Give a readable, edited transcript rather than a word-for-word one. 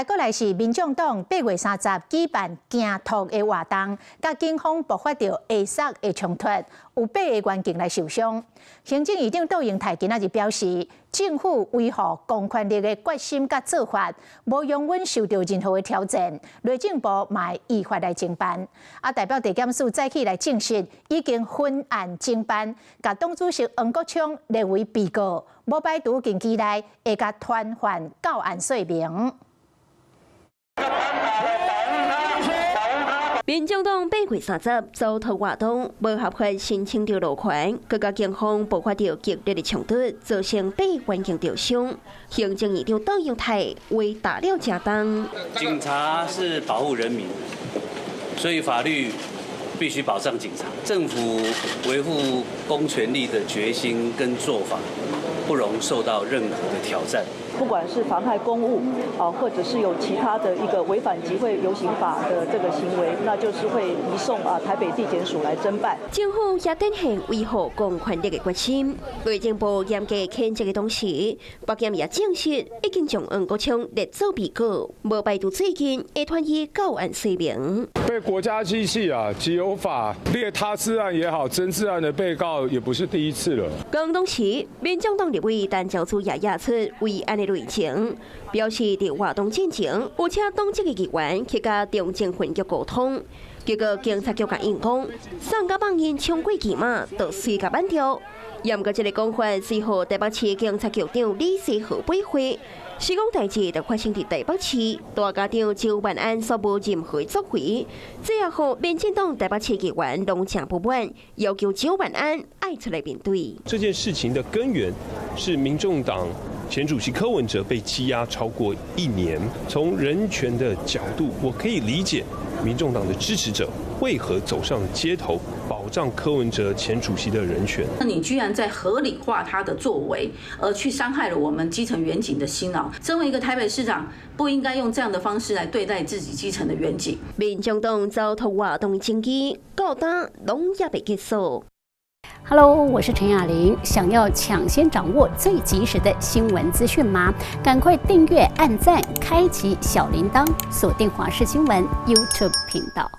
过来是民众党8月30举办行拓的活动，甲警方爆发着下杀的冲突，有8个员警来受伤。行政院长杜英泰今仔日表示，政府维护公权力的决心甲做法，无容允受到任何的挑战。内政部嘛会依法来侦办。代表地检署早起来证实，已经分案侦办，甲党主席黄国昌列为被告，无排除近期内会甲传唤到案说明。 民众党8月30遭逃活动，无合法申请着路权，佮甲警方爆发着激烈的冲突，造成8员警受伤。行政院长杜英泰为打了加当。警察是保护人民，所以法律必须保障警察。政府维护公权力的决心跟做法，不容受到任何的挑战。 不管是妨害公务或者是有其他的一个违反集会游行法的这个行为，那就是会移送台北地检署来侦办。政府也展现维护公权力的决心。内政部严格谴责的同时，北检也证实已经将黄国昌列作被告，无排除最近会传伊到案说明。被国家机器即有法列他治案也好，真治案的被告也不是第一次了。刚当时，民众党立委陈昭祖也亚出为案的。 内情表示，在活动进前，有请党籍的议员去甲中正分局沟通，结果警察局甲因讲，上甲帮因冲过骑马，就随甲挽掉。严格这个讲法，随后台北市警察局长李世豪驳回，是讲代志就发生在台北市，大家长周万安所无任何作为，这也让民进党台北市议员拢正不满，要求周万安爱出来面对。这件事情的根源是民众党。 前主席柯文哲被羁押超过1年，从人权的角度，我可以理解民众党的支持者为何走上街头保障柯文哲前主席的人权。那你居然在合理化他的作为，而去伤害了我们基层员警的辛劳。身为一个台北市长，不应该用这样的方式来对待自己基层的员警。民众党遭逃活动的争议，到今拢也未结束。 Hello， 我是陈雅玲。想要抢先掌握最及时的新闻资讯吗？赶快订阅、按赞、开启小铃铛，锁定华视新闻 YouTube 频道。